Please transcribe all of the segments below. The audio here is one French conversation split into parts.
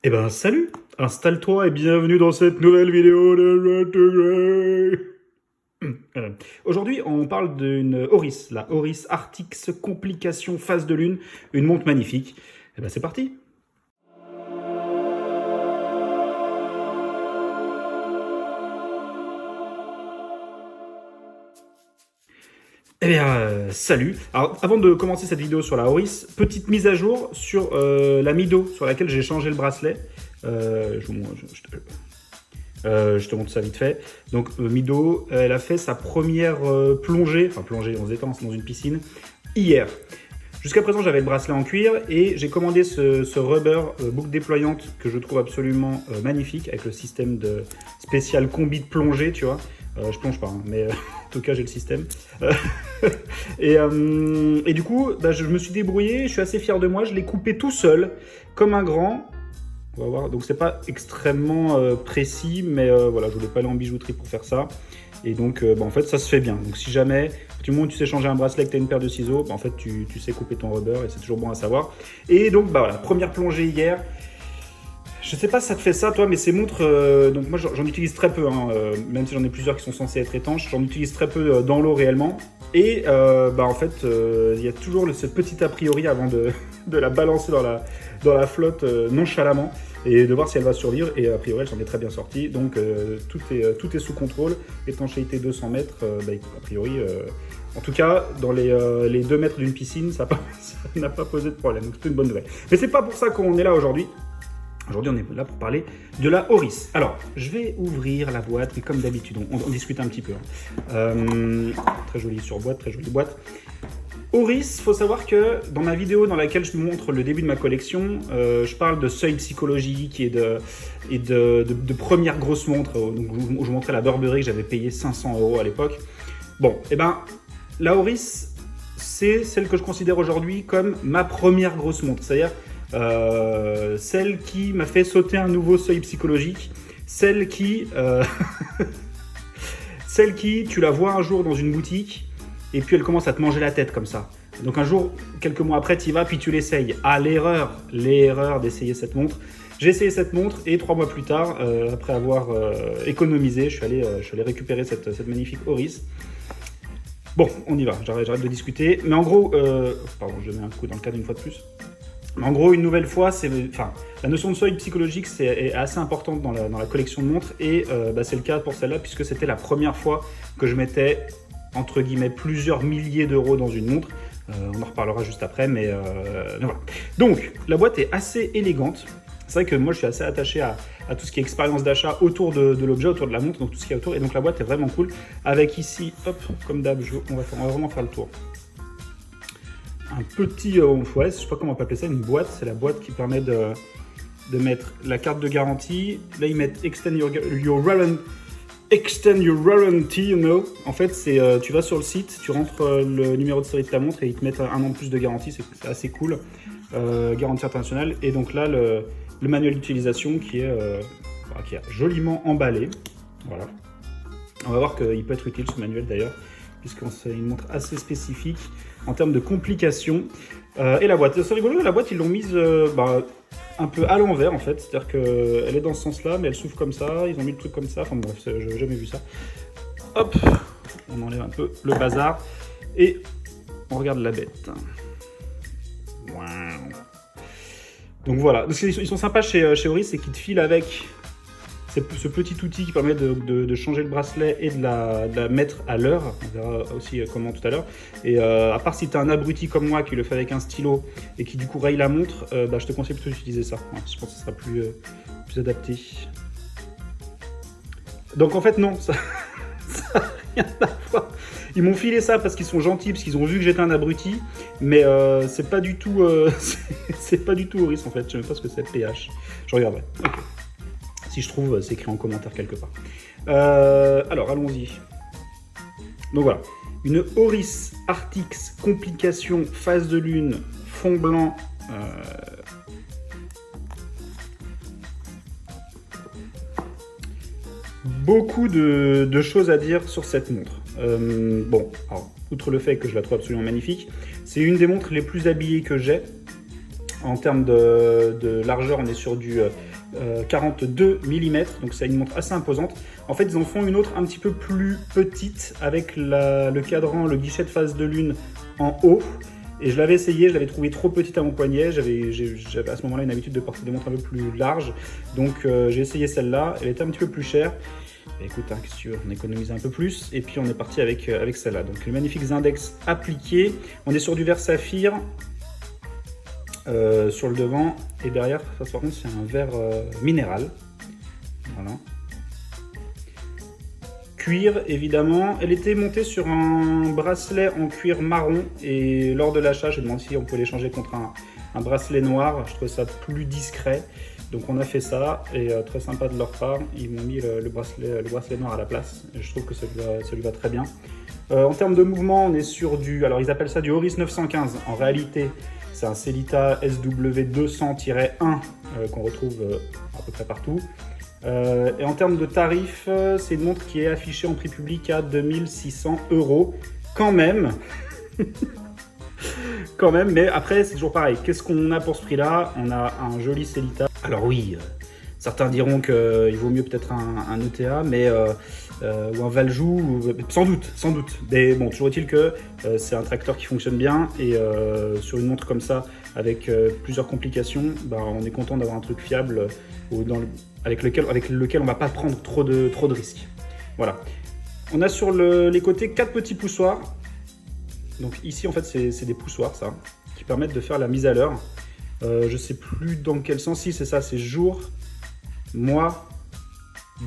Eh ben salut, installe-toi et bienvenue dans cette nouvelle vidéo de Red to Grey. Aujourd'hui, on parle d'une Oris, la Oris Arctix Complication Phase de Lune, une montre magnifique. Eh ben c'est parti. Eh bien, salut. Alors, avant de commencer cette vidéo sur la Oris, petite mise à jour sur la Mido, sur laquelle j'ai changé le bracelet. Je te montre ça vite fait. Donc, Mido, elle a fait sa première plongée, on se détend dans une piscine, hier. Jusqu'à présent, j'avais le bracelet en cuir et j'ai commandé ce rubber boucle déployante que je trouve absolument magnifique avec le système de spécial combi de plongée, tu vois. Je plonge pas, hein, mais en tout cas, j'ai le système. Et du coup, bah, je me suis débrouillé, je suis assez fier de moi, je l'ai coupé tout seul, comme un grand. On va voir, donc c'est pas extrêmement précis, mais voilà, je voulais pas aller en bijouterie pour faire ça. Et donc, bah, en fait, ça se fait bien. Donc, si jamais, du moment où tu sais changer un bracelet et que tu as une paire de ciseaux, bah, en fait, tu sais couper ton rubber et c'est toujours bon à savoir. Et donc, bah, voilà, première plongée hier. Je sais pas si ça te fait ça, toi, mais ces montres, donc moi, j'en utilise très peu, hein, même si j'en ai plusieurs qui sont censés être étanches, j'en utilise très peu dans l'eau réellement. Et bah, en fait, il y a toujours ce petit a priori avant de la balancer dans la flotte nonchalamment et de voir si elle va survivre. Et a priori, elle s'en est très bien sortie. Donc, tout est sous contrôle. Étanchéité 200 mètres, bah, a priori, en tout cas, dans les 2 mètres d'une piscine, ça n'a pas posé de problème. Donc, c'est une bonne nouvelle. Mais c'est pas pour ça qu'on est là aujourd'hui. Aujourd'hui, on est là pour parler de la Oris. Alors, je vais ouvrir la boîte, mais comme d'habitude, on discute un petit peu. Très jolie surboîte, très jolie boîte. Oris, il faut savoir que dans ma vidéo dans laquelle je montre le début de ma collection, je parle de seuil psychologique et de première grosse montre. Donc, je vous montrais la Burberry que j'avais payé 500 € à l'époque. Bon, et ben, la Oris, c'est celle que je considère aujourd'hui comme ma première grosse montre. C'est-à-dire celle qui m'a fait sauter un nouveau seuil psychologique, celle qui, tu la vois un jour dans une boutique et puis elle commence à te manger la tête comme ça. Donc un jour, quelques mois après, tu y vas puis tu l'essayes. Ah, l'erreur d'essayer cette montre. J'ai essayé cette montre et 3 mois plus tard, après avoir économisé, je suis allé récupérer cette magnifique Oris. Bon, on y va, j'arrête de discuter. Mais en gros, pardon, je mets un coup dans le cadre une fois de plus. En gros, une nouvelle fois, la notion de seuil psychologique est assez importante dans la collection de montres et bah, c'est le cas pour celle-là puisque c'était la première fois que je mettais entre guillemets plusieurs milliers d'euros dans une montre. On en reparlera juste après, mais voilà. Donc, la boîte est assez élégante. C'est vrai que moi, je suis assez attaché à tout ce qui est expérience d'achat autour de l'objet, autour de la montre, donc tout ce qui est autour. Et donc, la boîte est vraiment cool. Avec ici, hop, comme d'hab, on va vraiment faire le tour. Un petit, je sais pas comment on peut appeler ça, une boîte. C'est la boîte qui permet de mettre la carte de garantie. Là, ils mettent extend your warranty, you know. En fait, tu vas sur le site, tu rentres le numéro de série de ta montre et ils te mettent 1 an de plus de garantie. C'est assez cool. Garantie internationale. Et donc là, le manuel d'utilisation qui est joliment emballé. Voilà. On va voir qu'il peut être utile ce manuel d'ailleurs, puisque c'est une montre assez spécifique en termes de complications. Et la boîte, c'est rigolo, la boîte ils l'ont mise un peu à l'envers en fait, c'est-à-dire qu'elle est dans ce sens-là, mais elle s'ouvre comme ça, ils ont mis le truc comme ça, enfin bref, j'avais jamais vu ça. Hop, on enlève un peu le bazar, et on regarde la bête. Wow. Donc voilà, ils sont sympas chez Oris, c'est qu'ils te filent avec ce petit outil qui permet de changer le bracelet et de la mettre à l'heure. On verra aussi comment tout à l'heure. Et à part si tu as un abruti comme moi qui le fait avec un stylo et qui du coup raye la montre, je te conseille plutôt d'utiliser ça. Ouais, je pense que ce sera plus adapté. Donc en fait non, ça n'a rien à voir. Ils m'ont filé ça parce qu'ils sont gentils, parce qu'ils ont vu que j'étais un abruti, mais c'est pas du tout c'est pas du tout Oris en fait. Je sais même pas ce que c'est PH. Je regarderai. Okay. Si je trouve, c'est écrit en commentaire quelque part. Alors, allons-y. Donc voilà. Une Oris Arctix Complication Phase de Lune, fond blanc. Beaucoup de choses à dire sur cette montre. Bon, alors, outre le fait que je la trouve absolument magnifique, c'est une des montres les plus habillées que j'ai. En termes de largeur, on est sur du 42 mm, donc c'est une montre assez imposante. En fait, ils en font une autre un petit peu plus petite avec le cadran, le guichet de phase de lune en haut. Et je l'avais essayé, je l'avais trouvé trop petite à mon poignet. J'avais à ce moment-là une habitude de porter des montres un peu plus larges. Donc j'ai essayé celle-là, elle était un petit peu plus chère. Et écoute, hein, qu'est-ce que tu veux, on économise un peu plus. Et puis on est parti avec celle-là. Donc les magnifiques index appliqués. On est sur du verre saphir sur le devant. Et derrière, ça par contre, c'est un verre minéral. Voilà. Cuir, évidemment. Elle était montée sur un bracelet en cuir marron. Et lors de l'achat, j'ai demandé si on pouvait l'échanger contre un bracelet noir. Je trouvais ça plus discret. Donc on a fait ça. Et très sympa de leur part. Ils m'ont mis le bracelet noir à la place. Et je trouve que ça lui va très bien. En termes de mouvement, on est sur du... Alors ils appellent ça du Oris 915. En réalité, c'est un Sellita SW200-1 qu'on retrouve à peu près partout. Et en termes de tarifs, c'est une montre qui est affichée en prix public à 2600 €. Quand même. Quand même, mais après, c'est toujours pareil. Qu'est-ce qu'on a pour ce prix-là? On a un joli Sellita. Alors oui, certains diront qu'il vaut mieux peut-être un ETA, mais, ou un Valjoux, sans doute. Mais bon, toujours est-il que c'est un tracteur qui fonctionne bien, et sur une montre comme ça, avec plusieurs complications, on est content d'avoir un truc fiable avec lequel on ne va pas prendre trop de risques. Voilà. On a sur les côtés 4 petits poussoirs. Donc ici, en fait, c'est des poussoirs, ça, qui permettent de faire la mise à l'heure. Je ne sais plus dans quel sens. Si, c'est ça, c'est jour, mois,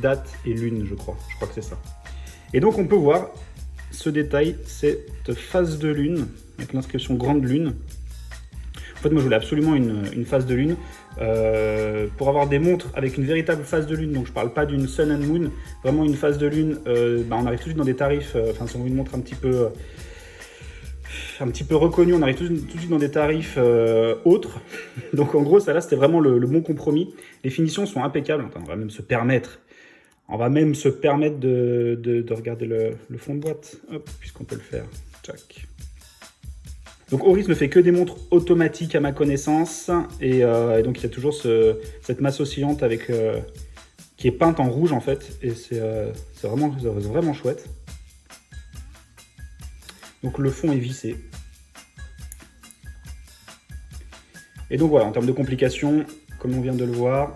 date et lune, je crois. Je crois que c'est ça. Et donc, on peut voir ce détail, cette phase de lune, avec l'inscription grande lune. En fait, moi, je voulais absolument une phase de lune. Pour avoir des montres avec une véritable phase de lune, donc je parle pas d'une sun and moon, vraiment une phase de lune, on arrive tout de suite dans des tarifs, si on veut une montre un petit peu reconnue, on arrive tout de suite dans des tarifs autres. Donc en gros, ça là, c'était vraiment le bon compromis. Les finitions sont impeccables. Attends, on va même se permettre de regarder le fond de boîte, hop, puisqu'on peut le faire. Tchac. Donc Oris ne fait que des montres automatiques à ma connaissance, et donc il y a toujours cette masse oscillante qui est peinte en rouge en fait, et c'est vraiment chouette. Donc le fond est vissé. Et donc voilà, en termes de complications, comme on vient de le voir,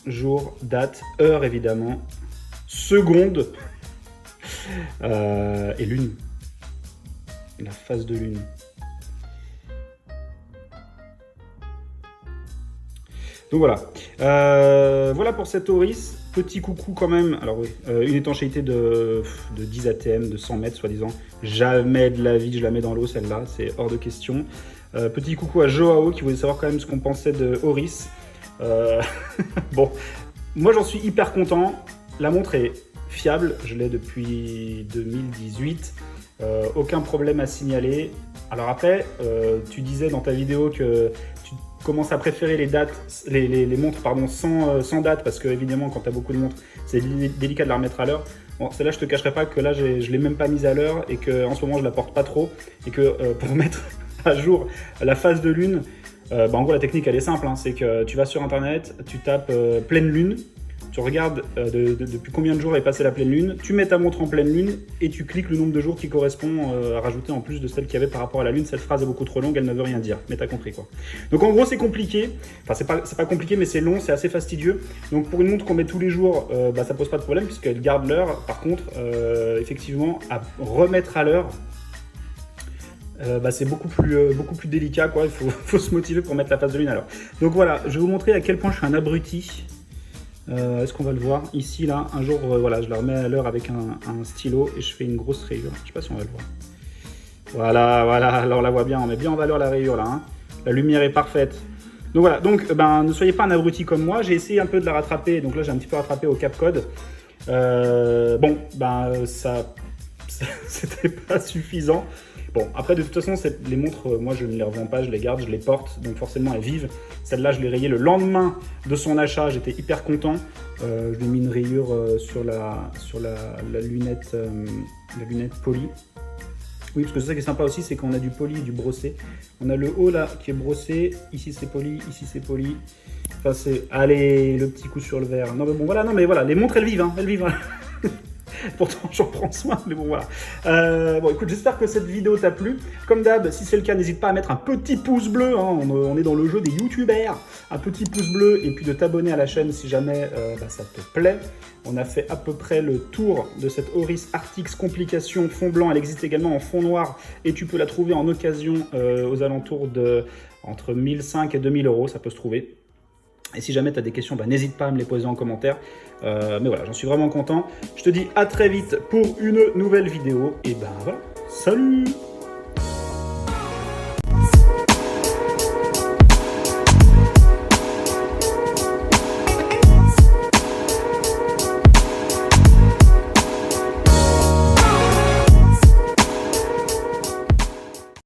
jour, date, heure évidemment, seconde et lune. La phase de lune. Donc voilà, voilà pour cette Oris. Petit coucou quand même, alors oui, une étanchéité de 10 ATM, de 100 mètres soi-disant. Jamais de la vie je la mets dans l'eau celle-là, c'est hors de question. Petit coucou à Joao qui voulait savoir quand même ce qu'on pensait de Oris. Bon, moi j'en suis hyper content, la montre est fiable, je l'ai depuis 2018, aucun problème à signaler. Alors après, tu disais dans ta vidéo que tu commences à préférer les montres sans date, parce que évidemment quand tu as beaucoup de montres, c'est délicat de la remettre à l'heure. Bon, celle-là, je te cacherai pas que là, je l'ai même pas mise à l'heure, et qu'en ce moment, je la porte pas trop, et que pour mettre à jour la phase de lune, en gros, la technique, elle est simple, hein, c'est que tu vas sur Internet, tu tapes pleine lune, tu regardes depuis combien de jours est passée la pleine lune, tu mets ta montre en pleine lune et tu cliques le nombre de jours qui correspond à rajouter en plus de celle qu'il y avait par rapport à la lune. Cette phrase est beaucoup trop longue, elle ne veut rien dire, mais t'as compris quoi. Donc en gros c'est compliqué, enfin c'est pas compliqué mais c'est long, c'est assez fastidieux. Donc pour une montre qu'on met tous les jours, ça pose pas de problème puisqu'elle garde l'heure. Par contre, effectivement, à remettre à l'heure, c'est beaucoup plus délicat quoi. Il faut se motiver pour mettre la phase de lune à l'heure. Donc voilà, je vais vous montrer à quel point je suis un abruti. Est-ce qu'on va le voir ici là, un jour voilà, je la remets à l'heure avec un stylo et je fais une grosse rayure. Je sais pas si on va le voir. Voilà, alors on la voit bien, on met bien en valeur la rayure là, hein. La lumière est parfaite. Donc voilà, donc ne soyez pas un abruti comme moi, j'ai essayé un peu de la rattraper, donc là j'ai un petit peu rattrapé au Capcode. Ça c'était pas suffisant. Bon, après de toute façon, les montres, moi je ne les revends pas, je les garde, je les porte, donc forcément elles vivent. Celle-là, je l'ai rayée le lendemain de son achat, j'étais hyper content. Je lui ai mis une rayure sur la lunette polie. Oui, parce que c'est ça qui est sympa aussi, c'est qu'on a du poli et du brossé. On a le haut là qui est brossé, ici c'est poli, ici c'est poli. Enfin c'est... Allez, le petit coup sur le verre. Non mais bon voilà, non mais voilà, les montres elles vivent, hein, elles vivent. Hein. Pourtant j'en prends soin, mais bon voilà. Bon écoute, j'espère que cette vidéo t'a plu. Comme d'hab, si c'est le cas, n'hésite pas à mettre un petit pouce bleu, hein. On est dans le jeu des youtubeurs. Un petit pouce bleu et puis de t'abonner à la chaîne si jamais ça te plaît. On a fait à peu près le tour de cette Oris Arctix Complication fond blanc. Elle existe également en fond noir et tu peux la trouver en occasion aux alentours de entre 1005 et 2000 euros, ça peut se trouver. Et si jamais tu as des questions, n'hésite pas à me les poser en commentaire. Mais voilà, j'en suis vraiment content. Je te dis à très vite pour une nouvelle vidéo. Et voilà, salut!